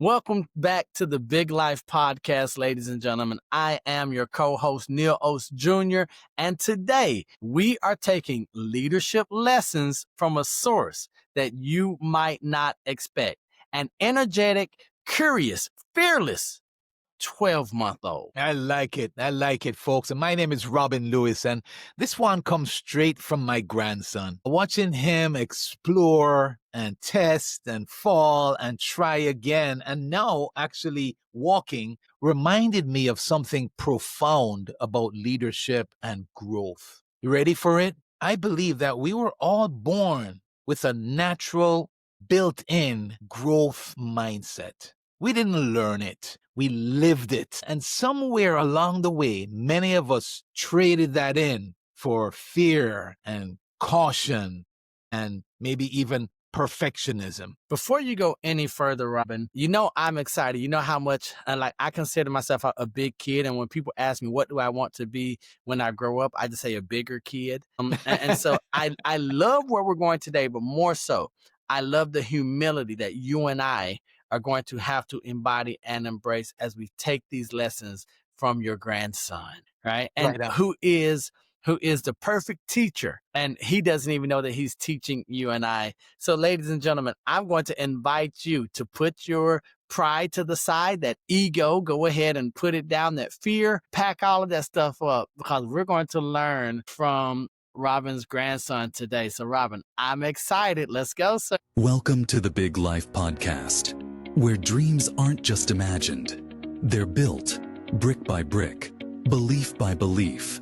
Welcome back to the Big Life Podcast, ladies and gentlemen. I am your co-host, Neal Oates Jr., and today we are taking leadership lessons from a source that you might not expect. An energetic, curious, fearless 12-month-old. I like it, folks. And my name is Robin Lewis, and this one comes straight from my grandson. Watching him explore and test and fall and try again, and now actually walking, reminded me of something profound about leadership and growth. You ready for it? I believe that we were all born with a natural, built-in growth mindset. We didn't learn it. We lived it. And somewhere along the way, many of us traded that in for fear and caution and maybe even perfectionism. Before you go any further, Robin, you know I'm excited. You know how much I consider myself a big kid. And when people ask me, what do I want to be when I grow up? I just say a bigger kid. And so I love where we're going today, but more so, I love the humility that you and I are going to have to embody and embrace as we take these lessons from your grandson, right? And Right on. who is the perfect teacher, and he doesn't even know that he's teaching you and I. So ladies and gentlemen, I'm going to invite you to put your pride to the side, that ego, go ahead and put it down, that fear, pack all of that stuff up, because we're going to learn from Robin's grandson today. So Robin, I'm excited. Let's go, sir. Welcome to the Big Life Podcast, where dreams aren't just imagined. They're built, brick by brick, belief by belief.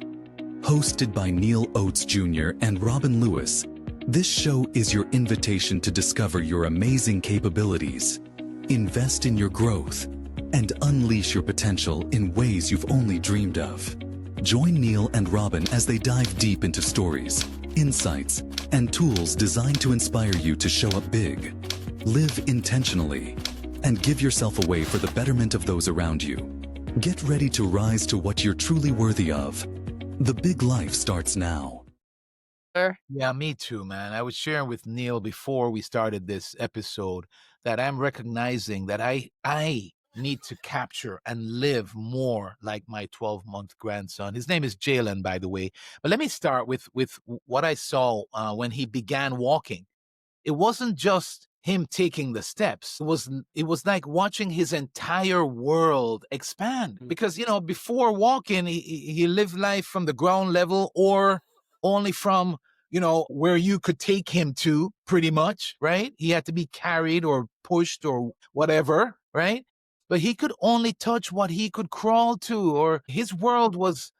Hosted by Neal Oates Jr. and Robin Lewis, this show is your invitation to discover your amazing capabilities, invest in your growth, and unleash your potential in ways you've only dreamed of. Join Neal and Robin as they dive deep into stories, insights, and tools designed to inspire you to show up big, live intentionally, and give yourself away for the betterment of those around you. Get ready to rise to what you're truly worthy of. The Big Life starts now. Yeah, me too, man. I was sharing with Neal before we started this episode that I'm recognizing that I need to capture and live more like my 12-month grandson. His name is Jalen, by the way. But let me start with what I saw when he began walking. It wasn't just him taking the steps. It was like watching his entire world expand. Because, before walking, he lived life from the ground level or only from, where you could take him to, pretty much, right? He had to be carried or pushed or whatever, right? But he could only touch what he could crawl to, or his world was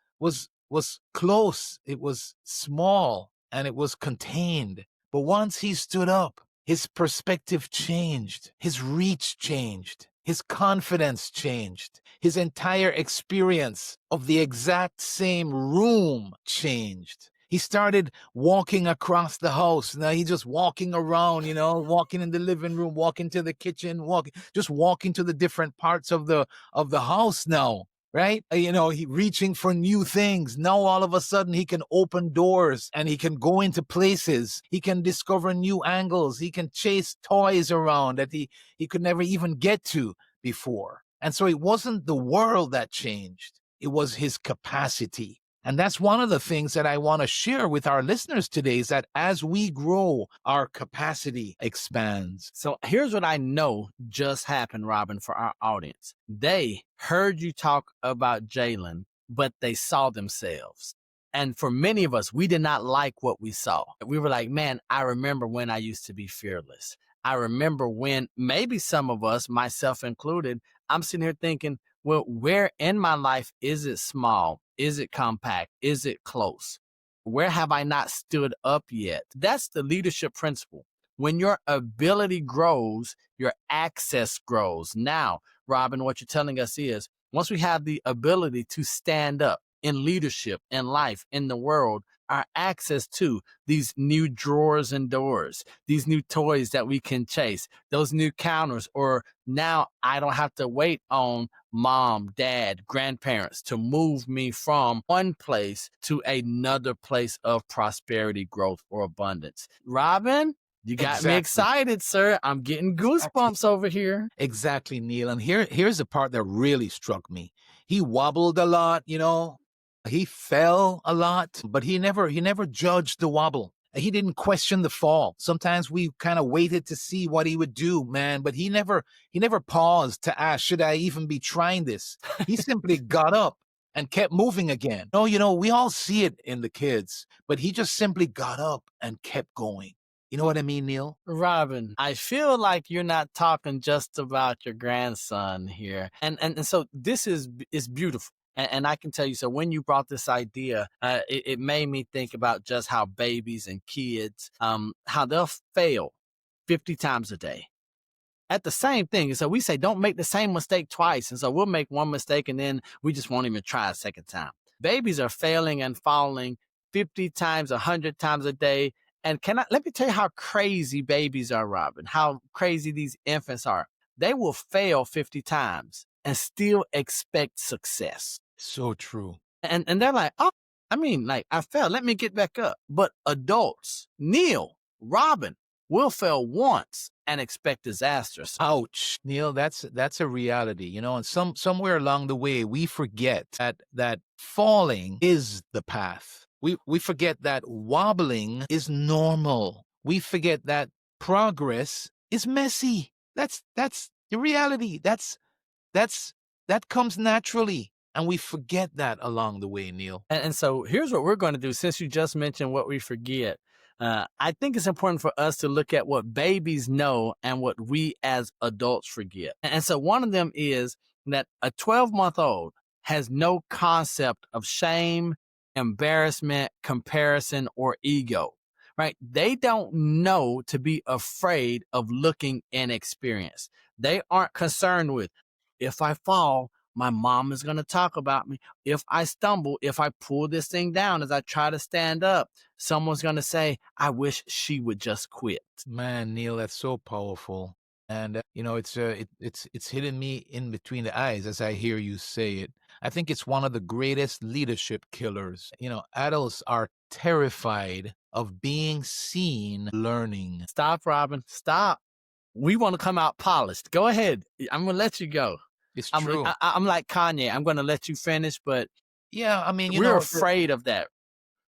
close. It was small and it was contained. But once he stood up, his perspective changed, his reach changed, his confidence changed, his entire experience of the exact same room changed. He started walking across the house. Now he's just walking around, walking in the living room, walking to the kitchen, just walking to the different parts of the house now. Right? He reaching for new things. Now, all of a sudden, he can open doors and he can go into places. He can discover new angles. He can chase toys around that he could never even get to before. And so it wasn't the world that changed. It was his capacity. And that's one of the things that I want to share with our listeners today, is that as we grow, our capacity expands. So here's what I know just happened, Robin, for our audience. They heard you talk about Jalen, but they saw themselves. And for many of us, we did not like what we saw. We were like, man, I remember when I used to be fearless. I remember when maybe some of us, myself included, I'm sitting here thinking, well, where in my life is it small? Is it compact? Is it close? Where have I not stood up yet? That's the leadership principle. When your ability grows, your access grows. Now, Robin, what you're telling us is, once we have the ability to stand up in leadership, in life, in the world, our access to these new drawers and doors, these new toys that we can chase, those new counters, or now I don't have to wait on mom, dad, grandparents to move me from one place to another place of prosperity, growth, or abundance. Robin, You got me Exactly. excited, sir. I'm getting Exactly. goosebumps over here. Exactly, Neil. And here's the part that really struck me. He wobbled a lot, you know. He fell a lot, but he never judged the wobble. He didn't question the fall. Sometimes we kind of waited to see what he would do, man, but he never paused to ask, should I even be trying this? He simply got up and kept moving again. No, we all see it in the kids, but he just simply got up and kept going. You know what I mean, Neil? Robin, I feel like you're not talking just about your grandson here. And so this is beautiful. And I can tell you, so when you brought this idea, it made me think about just how babies and kids, how they'll fail 50 times a day at the same thing. And so we say, don't make the same mistake twice. And so we'll make one mistake and then we just won't even try a second time. Babies are failing and falling 50 times, 100 times a day. And let me tell you how crazy babies are, Robin, how crazy these infants are. They will fail 50 times and still expect success. So true. And they're like, oh, like I fell, let me get back up. But adults, Neal, Robin, will fail once and expect disasters. Ouch, Neil, that's a reality, and somewhere along the way we forget that falling is the path. We forget that wobbling is normal. We forget that progress is messy. That's the reality. That comes naturally. And we forget that along the way, Neil. And so here's what we're going to do. Since you just mentioned what we forget, I think it's important for us to look at what babies know and what we as adults forget. And so one of them is that a 12-month-old has no concept of shame, embarrassment, comparison, or ego, right? They don't know to be afraid of looking inexperienced. They aren't concerned with, if I fall, my mom is going to talk about me. If I stumble, if I pull this thing down as I try to stand up, someone's going to say, I wish she would just quit. Man, Neil, that's so powerful. And it's hitting me in between the eyes as I hear you say it. I think it's one of the greatest leadership killers. Adults are terrified of being seen learning. Stop, Robin. Stop. We want to come out polished. Go ahead. I'm going to let you go. It's true. I'm like Kanye. I'm going to let you finish, but yeah, we're afraid of that.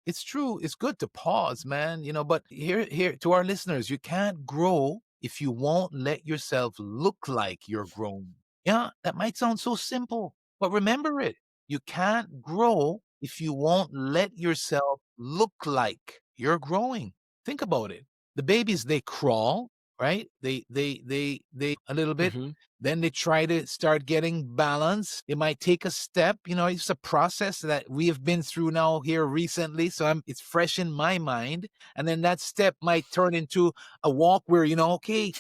It's true. It's good to pause, man. But here to our listeners, you can't grow if you won't let yourself look like you're grown. Yeah, that might sound so simple, but remember it. You can't grow if you won't let yourself look like you're growing. Think about it. The babies, they crawl, right? They a little bit. Mm-hmm. Then they try to start getting balance. It might take a step. It's a process that we have been through now here recently. So it's fresh in my mind. And then that step might turn into a walk where, okay,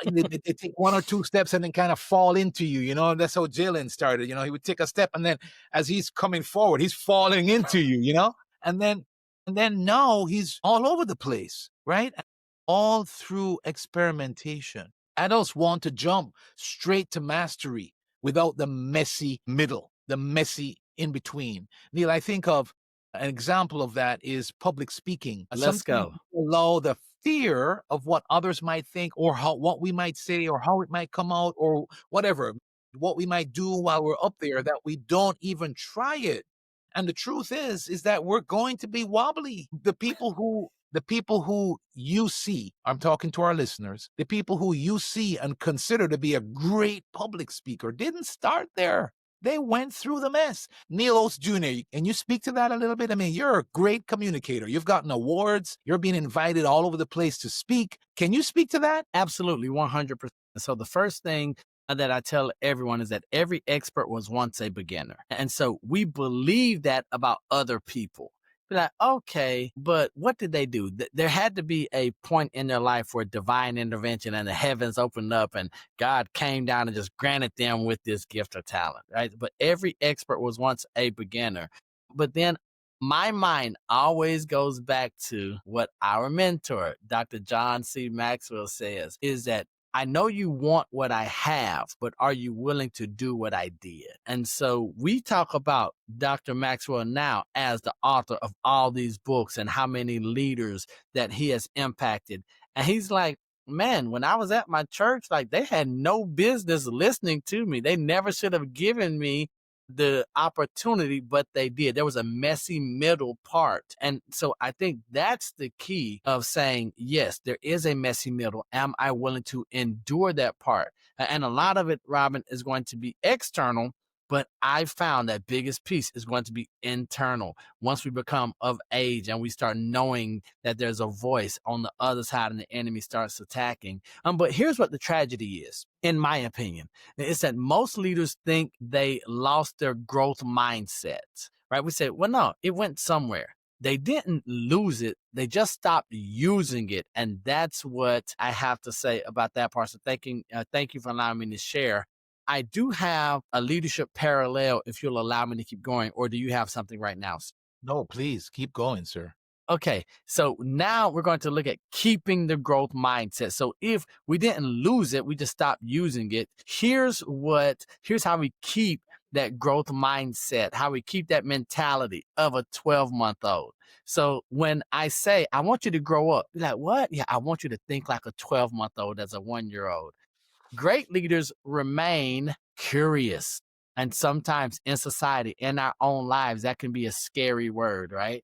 they take one or two steps and then kind of fall into you. That's how Jalen started. He would take a step and then as he's coming forward, he's falling into you, and then now he's all over the place, right? All through experimentation. Adults want to jump straight to mastery without the messy middle, the messy in between. Neil, I think of an example of that is public speaking. Let's go. Allow the fear of what others might think or what we might say or how it might come out or whatever, what we might do while we're up there that we don't even try it. And the truth is that we're going to be wobbly. The people who you see, I'm talking to our listeners, the people who you see and consider to be a great public speaker didn't start there. They went through the mess. Neal Oates Jr., can you speak to that a little bit? I mean, you're a great communicator. You've gotten awards. You're being invited all over the place to speak. Can you speak to that? Absolutely, 100%. So the first thing that I tell everyone is that every expert was once a beginner. And so we believe that about other people. Be like, okay, but what did they do? There had to be a point in their life where divine intervention and the heavens opened up and God came down and just granted them with this gift or talent, right? But every expert was once a beginner. But then my mind always goes back to what our mentor, Dr. John C. Maxwell, says, is that I know you want what I have, but are you willing to do what I did? And so we talk about Dr. Maxwell now as the author of all these books and how many leaders that he has impacted. And he's like, man, when I was at my church, like they had no business listening to me. They never should have given me the opportunity, but they did. There was a messy middle part. And so I think that's the key of saying, yes, there is a messy middle. Am I willing to endure that part? And a lot of it, Robin, is going to be external. But I found that biggest piece is going to be internal. Once we become of age and we start knowing that there's a voice on the other side and the enemy starts attacking. But here's what the tragedy is, in my opinion. It's that most leaders think they lost their growth mindset, right? We say, well, no, it went somewhere. They didn't lose it. They just stopped using it. And that's what I have to say about that part. So thank you for allowing me to share. I do have a leadership parallel, if you'll allow me to keep going, or do you have something right now? No, please keep going, sir. Okay, so now we're going to look at keeping the growth mindset. So if we didn't lose it, we just stopped using it. Here's how we keep that growth mindset, how we keep that mentality of a 12-month-old. So when I say, I want you to grow up, you're like, what? Yeah, I want you to think like a 12-month-old as a 1-year-old. Great leaders remain curious. And sometimes in society, in our own lives, that can be a scary word, right?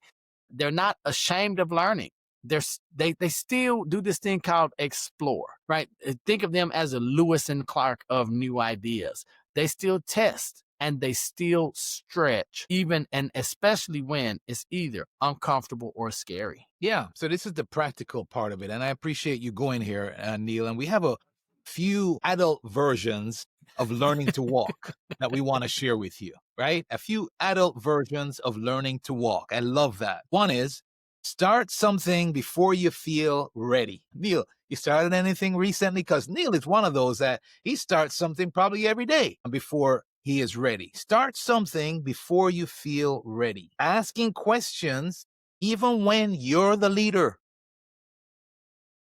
They're not ashamed of learning. They still do this thing called explore, right? Think of them as a Lewis and Clark of new ideas. They still test and they still stretch, even and especially when it's either uncomfortable or scary. Yeah, so this is the practical part of it. And I appreciate you going here, Neal. And we have a few adult versions of learning to walk that we want to share with you, right? A few adult versions of learning to walk. I love that. One is start something before you feel ready. Neal, you started anything recently? Because Neal is one of those that he starts something probably every day before he is ready. Start something before you feel ready. Asking questions even when you're the leader.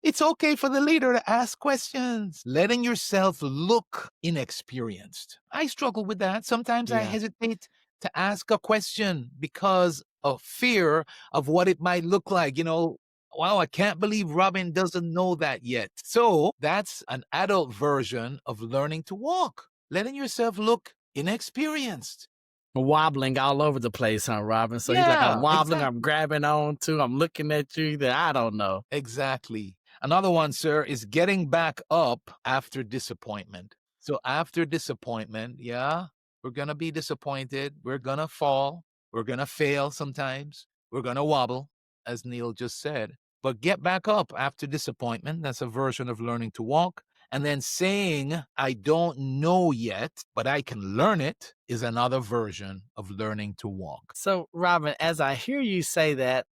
It's okay for the leader to ask questions, letting yourself look inexperienced. I struggle with that. Sometimes I Yeah. hesitate to ask a question because of fear of what it might look like. Wow, I can't believe Robin doesn't know that yet. So that's an adult version of learning to walk, letting yourself look inexperienced. Wobbling all over the place, huh, Robin? So he's like, I'm Yeah, wobbling, exactly. I'm grabbing on to, I'm looking at you, that I don't know. Exactly. Another one, sir, is getting back up after disappointment. So after disappointment, yeah, we're going to be disappointed. We're going to fall. We're going to fail sometimes. We're going to wobble, as Neal just said. But get back up after disappointment. That's a version of learning to walk. And then saying, I don't know yet, but I can learn it, is another version of learning to walk. So, Robin, as I hear you say that,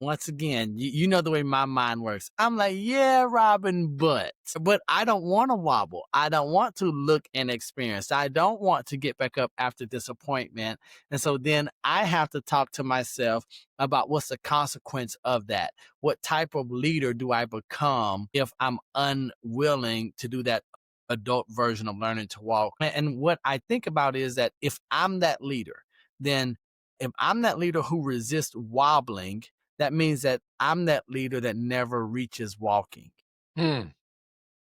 once again, you know the way my mind works. I'm like, yeah, Robin, but I don't want to wobble. I don't want to look inexperienced. I don't want to get back up after disappointment. And so then I have to talk to myself about what's the consequence of that. What type of leader do I become if I'm unwilling to do that adult version of learning to walk? And what I think about is that if I'm that leader, then if I'm that leader who resists wobbling, that means that I'm that leader that never reaches walking.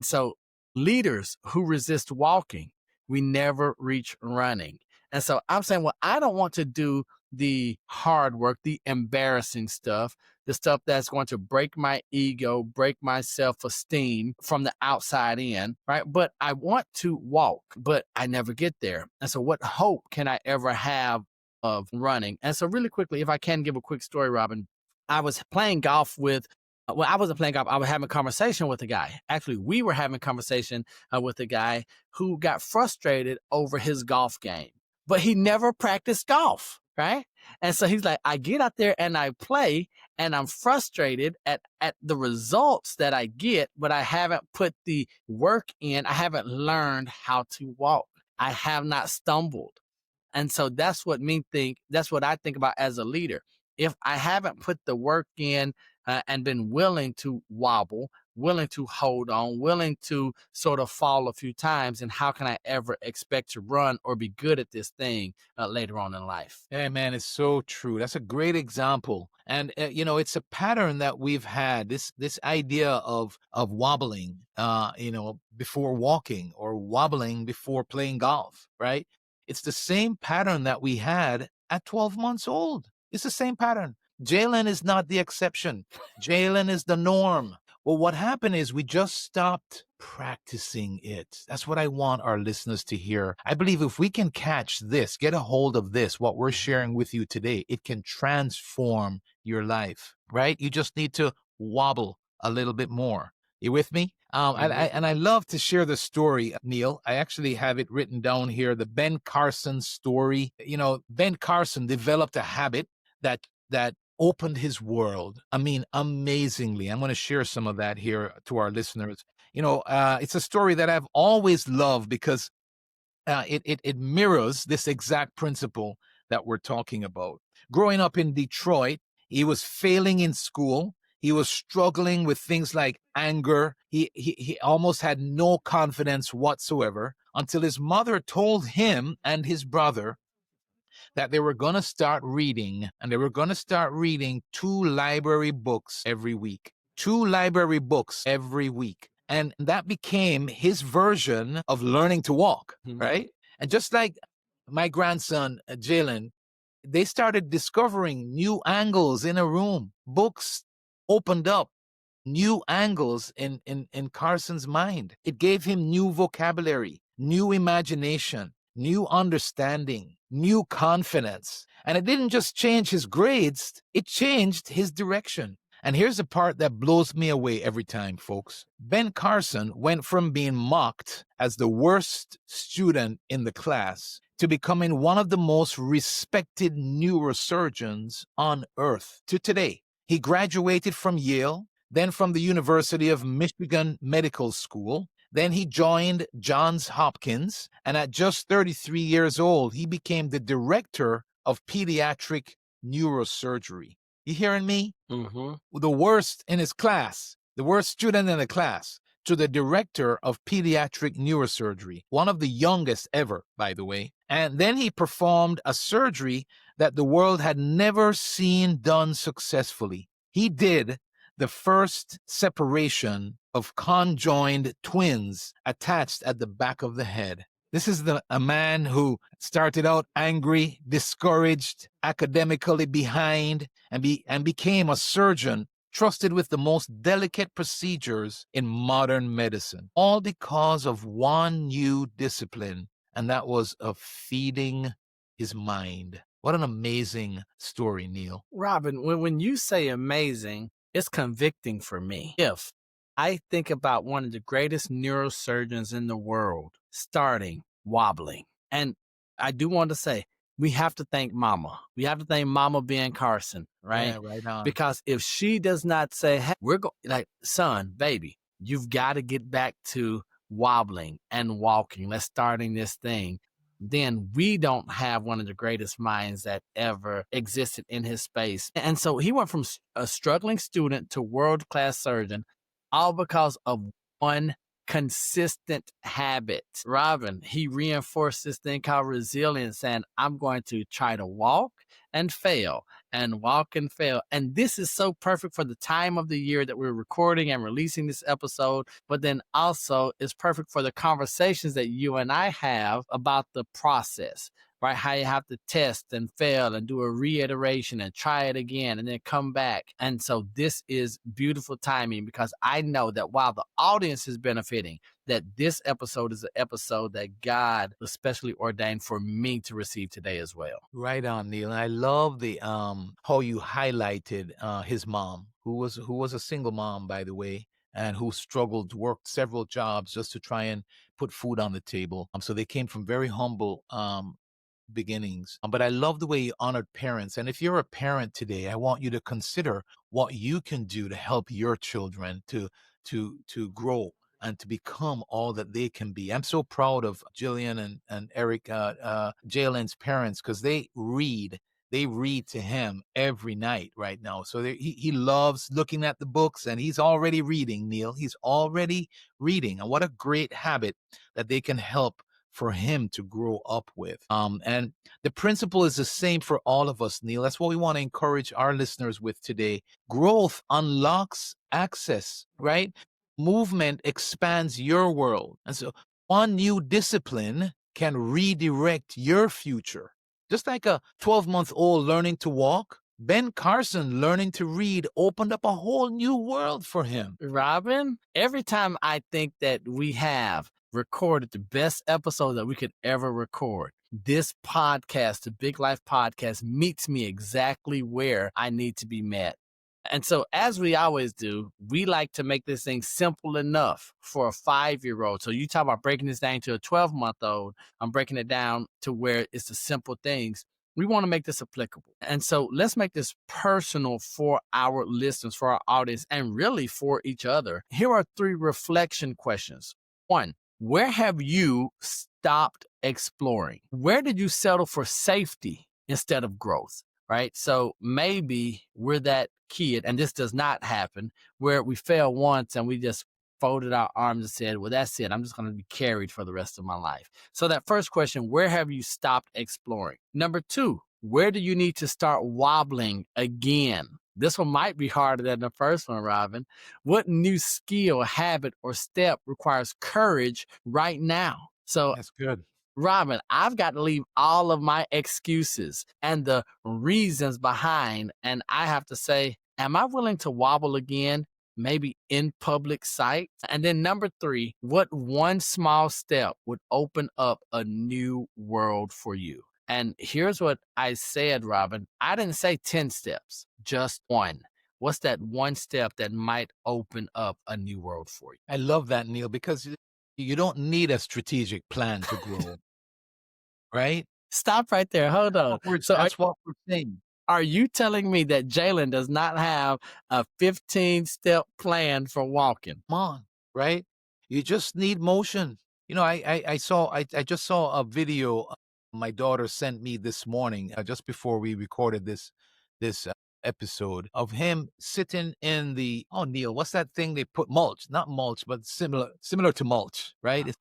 So leaders who resist walking, we never reach running. And so I'm saying, well, I don't want to do the hard work, the embarrassing stuff, the stuff that's going to break my ego, break my self-esteem from the outside in, right? But I want to walk, but I never get there. And so what hope can I ever have of running? And so really quickly, if I can give a quick story, Robin, I was playing golf with I wasn't playing golf. I was having a conversation with a guy. Actually, we were having a conversation with a guy who got frustrated over his golf game, but he never practiced golf, right? And so he's like, I get out there and I play and I'm frustrated at the results that I get, but I haven't put the work in. I haven't learned how to walk. I have not stumbled. And so that's what I think about as a leader. If I haven't put the work in and been willing to wobble, willing to hold on, willing to sort of fall a few times. And how can I ever expect to run or be good at this thing later on in life? Hey, man, it's so true. That's a great example. And it's a pattern that we've had, this idea of wobbling before walking, or wobbling before playing golf, right? It's the same pattern that we had at 12 months old. It's the same pattern. Jalen is not the exception. Jalen is the norm. Well, what happened is we just stopped practicing it. That's what I want our listeners to hear. I believe if we can catch this, get a hold of this, what we're sharing with you today, it can transform your life, right? You just need to wobble a little bit more. You with me? And I love to share the story, Neal. I actually have it written down here, the Ben Carson story. Ben Carson developed a habit that opened his world. I mean, amazingly. I'm going to share some of that here to our listeners. It's a story that I've always loved because it mirrors this exact principle that we're talking about. Growing up in Detroit, he was failing in school. He was struggling with things like anger. He almost had no confidence whatsoever until his mother told him and his brother that they were going to start reading, and they were going to start reading 2 library books every week. 2 library books every week. And that became his version of learning to walk, right? And just like my grandson, Jalen, they started discovering new angles in a room. Books opened up new angles in Carson's mind. It gave him new vocabulary, new imagination, new understanding, new confidence. And it didn't just change his grades, it changed his direction. And here's the part that blows me away every time, folks. Ben Carson went from being mocked as the worst student in the class to becoming one of the most respected neurosurgeons on earth to today. He graduated from Yale, then from the University of Michigan Medical School. Then he joined Johns Hopkins, and at just 33 years old, he became the director of pediatric neurosurgery. You hearing me? The worst in his class, the worst student in the class, to the director of pediatric neurosurgery, one of the youngest ever, by the way. And then he performed a surgery that the world had never seen done successfully. He did the first separation of conjoined twins attached at the back of the head. This is a man who started out angry, discouraged, academically behind, and became a surgeon trusted with the most delicate procedures in modern medicine, all because of one new discipline, and that was of feeding his mind. What an amazing story, Neal. Robin, when you say amazing, it's convicting for me. If I think about one of the greatest neurosurgeons in the world starting wobbling, and I do want to say, we have to thank Mama. We have to thank Mama Ben Carson, right? Yeah, right on. Because if she does not say, hey, we're going, like, son, baby, you've got to get back to wobbling and walking. Let's starting this thing. Then we don't have one of the greatest minds that ever existed in his space. And so he went from a struggling student to world-class surgeon, all because of one consistent habit. Robin, he reinforced this thing called resilience, and I'm going to try to walk and fail and walk and fail. And this is so perfect for the time of the year that we're recording and releasing this episode, but then also is perfect for the conversations that you and I have about the process, right? How you have to test and fail and do a reiteration and try it again and then come back. And so this is beautiful timing, because I know that while the audience is benefiting, that this episode is an episode that God especially ordained for me to receive today as well. Right on, Neal. And I love the how you highlighted his mom, who was a single mom, by the way, and who struggled, worked several jobs just to try and put food on the table. So they came from very humble beginnings. But I love the way you honored parents. And if you're a parent today, I want you to consider what you can do to help your children to grow and to become all that they can be. I'm so proud of Jillian and Eric, Jalen's parents, because they read they read to him every night right now. So he loves looking at the books, and he's already reading, Neal. He's already reading. And what a great habit that they can help for him to grow up with. And the principle is the same for all of us, Neal. That's what we want to encourage our listeners with today. Growth unlocks access, right? Movement expands your world. And so one new discipline can redirect your future. Just like a 12-month-old learning to walk, Ben Carson learning to read opened up a whole new world for him. Robin, every time I think that we have recorded the best episode that we could ever record, this podcast, the Big Life Podcast, meets me exactly where I need to be met. And so, as we always do, we like to make this thing simple enough for a 5-year-old. So you talk about breaking this down to a 12-month-old. I'm breaking it down to where it's the simple things. We want to make this applicable. And so let's make this personal for our listeners, for our audience, and really for each other. Here are 3 reflection questions. 1, where have you stopped exploring? Where did you settle for safety instead of growth? Right? So maybe we're that kid, and this does not happen, where we fail once and we just folded our arms and said, well, that's it. I'm just going to be carried for the rest of my life. So that first question, where have you stopped exploring? Number 2, where do you need to start wobbling again? This one might be harder than the first one, Robin. What new skill, habit, or step requires courage right now? So That's good. Robin, I've got to leave all of my excuses and the reasons behind. And I have to say, am I willing to wobble again? Maybe in public sight? And then number 3, what one small step would open up a new world for you? And here's what I said, Robin. I didn't say 10 steps, just 1. What's that one step that might open up a new world for you? I love that, Neal, because you don't need a strategic plan to grow. Right? Stop right there. Hold on. So That's what we're saying. are you telling me that Jalen does not have a 15-step plan for walking? Come on, right? You just need motion. You know, I just saw a video my daughter sent me this morning, just before we recorded this episode, of him sitting in the, oh, Neal, what's that thing they put? Mulch, not mulch, but similar to mulch, right?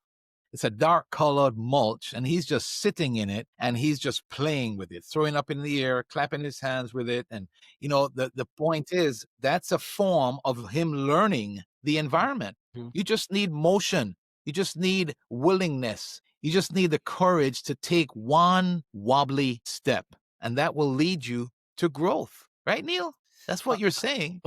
It's a dark colored mulch, and he's just sitting in it, and he's just playing with it, throwing up in the air, clapping his hands with it. And, you know, the point is, that's a form of him learning the environment. Mhm. You just need motion. You just need willingness. You just need the courage to take one wobbly step, and that will lead you to growth. Right, Neal? That's what you're saying.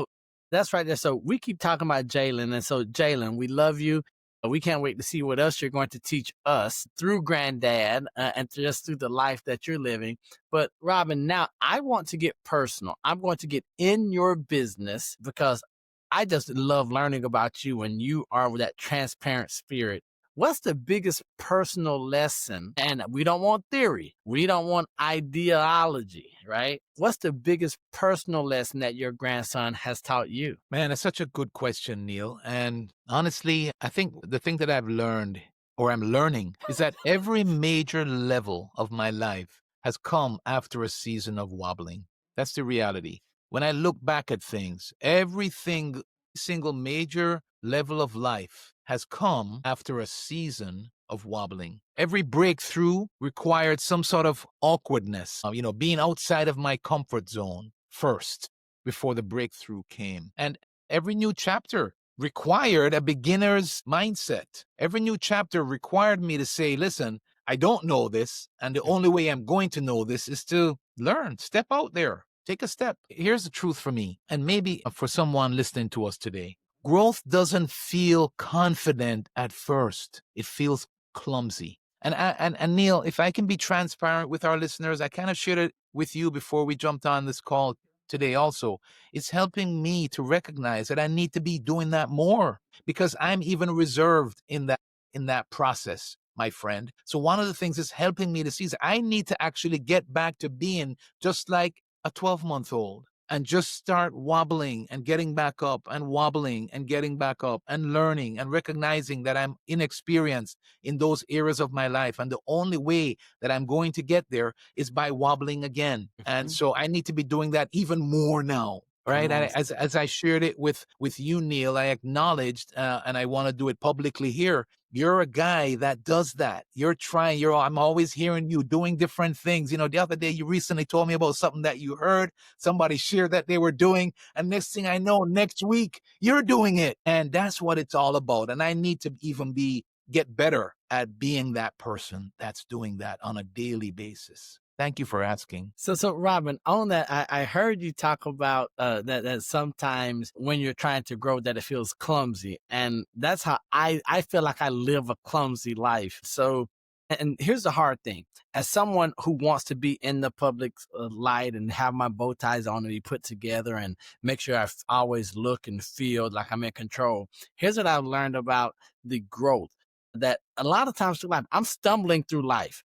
That's right there. So we keep talking about Jalen. And so, Jalen, we love you. We can't wait to see what else you're going to teach us through Granddad and just through the life that you're living. But Robin, now I want to get personal. I'm going to get in your business because I just love learning about you, and you are that transparent spirit. What's the biggest personal lesson? And we don't want theory. We don't want ideology, right? What's the biggest personal lesson that your grandson has taught you? Man, it's such a good question, Neal. And honestly, I think the thing that I've learned, or I'm learning, is that every major level of my life has come after a season of wobbling. That's the reality. When I look back at things, everything, single major level of life has come after a season of wobbling. Every breakthrough required some sort of awkwardness, being outside of my comfort zone first before the breakthrough came. And every new chapter required a beginner's mindset. Every new chapter required me to say, listen, I don't know this, and the only way I'm going to know this is to learn, step out there, take a step. Here's the truth for me, and maybe for someone listening to us today. Growth doesn't feel confident at first. It feels clumsy. And Neal, if I can be transparent with our listeners, I kind of shared it with you before we jumped on this call today also. It's helping me to recognize that I need to be doing that more, because I'm even reserved in that process, my friend. So one of the things is helping me to see is I need to actually get back to being just like a 12-month-old. and just start wobbling and getting back up and wobbling and getting back up and learning and recognizing that I'm inexperienced in those areas of my life. And the only way that I'm going to get there is by wobbling again. And so I need to be doing that even more now. Right. As I shared it with you, Neal, I acknowledged, and I want to do it publicly here. You're a guy that does that. I'm always hearing you doing different things. The other day you recently told me about something that you heard somebody shared that they were doing. And next thing I know, next week, you're doing it. And that's what it's all about. And I need to even get better at being that person that's doing that on a daily basis. Thank you for asking. So Robin, on that, I heard you talk about that sometimes when you're trying to grow that it feels clumsy. And that's how I feel like I live a clumsy life. So, and here's the hard thing. As someone who wants to be in the public light and have my bow ties on and be put together and make sure I always look and feel like I'm in control, here's what I've learned about the growth. That a lot of times through life, I'm stumbling through life.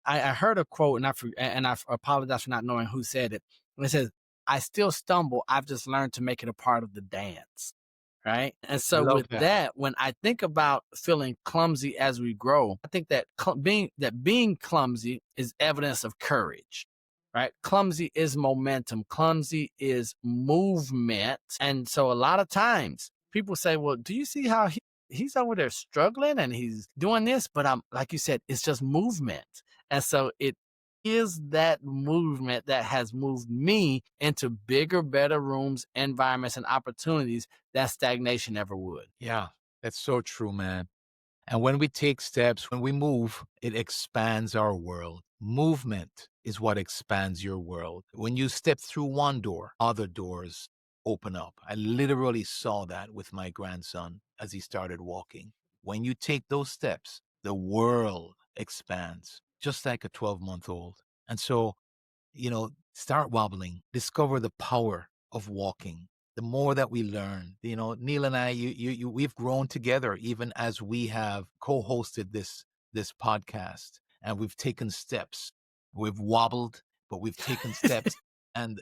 I heard a quote, and I apologize for not knowing who said it. It says, "I still stumble. I've just learned to make it a part of the dance." Right. And I so love with that, when I think about feeling clumsy as we grow, I think that being clumsy is evidence of courage. Right. Clumsy is momentum. Clumsy is movement. And so a lot of times people say, well, do you see how he's over there struggling and he's doing this? But I'm like you said, it's just movement. And so it is that movement that has moved me into bigger, better rooms, environments, and opportunities that stagnation never would. Yeah, that's so true, man. And when we take steps, when we move, it expands our world. Movement is what expands your world. When you step through one door, other doors open up. I literally saw that with my grandson as he started walking. When you take those steps, the world expands, just like a 12-month-old. And so, start wobbling, discover the power of walking. The more that we learn, Neal and I, we've grown together even as we have co-hosted this podcast, and we've taken steps. We've wobbled, but we've taken steps, and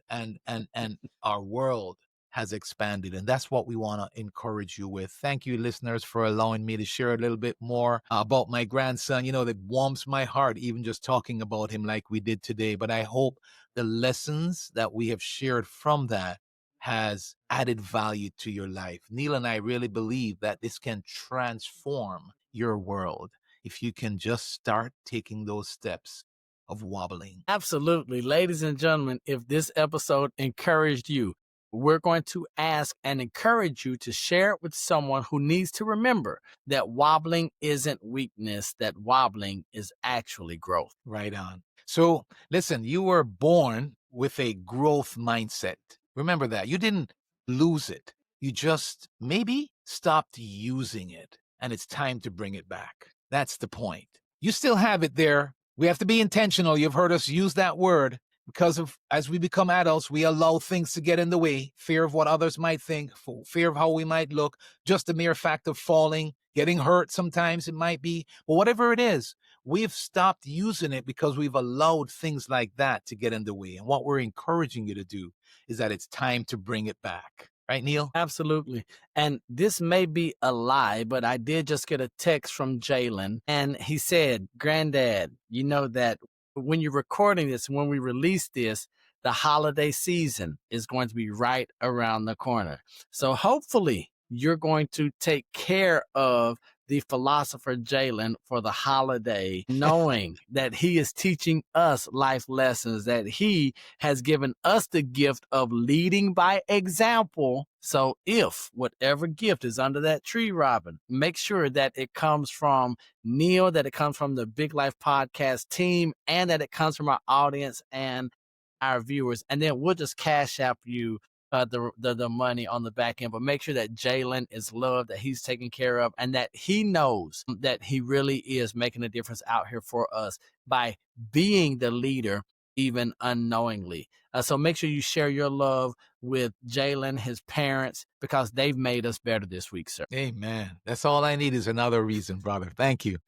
our world has expanded, and that's what we want to encourage you with. Thank you, listeners, for allowing me to share a little bit more about my grandson. That warms my heart, even just talking about him like we did today. But I hope the lessons that we have shared from that has added value to your life. Neal and I really believe that this can transform your world if you can just start taking those steps of wobbling. Absolutely. Ladies and gentlemen, if this episode encouraged you, we're going to ask and encourage you to share it with someone who needs to remember that wobbling isn't weakness, that wobbling is actually growth. Right on. So listen, you were born with a growth mindset. Remember that. You didn't lose it. You just maybe stopped using it, and it's time to bring it back. That's the point. You still have it there. We have to be intentional. You've heard us use that word because as we become adults, we allow things to get in the way. Fear of what others might think, fear of how we might look, just the mere fact of falling, getting hurt sometimes it might be. But whatever it is, we've stopped using it because we've allowed things like that to get in the way. And what we're encouraging you to do is that it's time to bring it back. Right, Neal? Absolutely. And this may be a lie, but I did just get a text from Jalen, and he said, Granddad, you know that when you're recording this, when we release this, the holiday season is going to be right around the corner. So hopefully you're going to take care of the philosopher Jalen for the holiday, knowing that he is teaching us life lessons, that he has given us the gift of leading by example. So if whatever gift is under that tree, Robin, make sure that it comes from Neal, that it comes from the Big Life Podcast team, and that it comes from our audience and our viewers. And then we'll just cash app you the money on the back end, but make sure that Jalen is loved, that he's taken care of, and that he knows that he really is making a difference out here for us by being the leader, even unknowingly. So make sure you share your love with Jalen, his parents, because they've made us better this week, sir. Amen. That's all I need is another reason, brother. Thank you.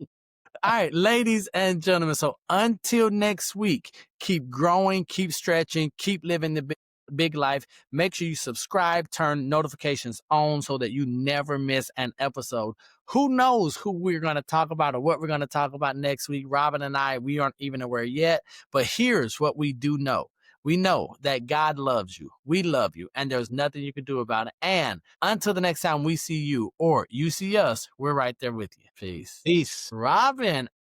All right, ladies and gentlemen. So until next week, keep growing, keep stretching, keep living the Big Life. Make sure you subscribe, turn notifications on so that you never miss an episode. Who knows who we're going to talk about or what we're going to talk about next week? Robin and I, we aren't even aware yet, but here's what we do know. We know that God loves you. We love you, and there's nothing you can do about it. And until the next time we see you or you see us, we're right there with you. Peace. Peace. Robin,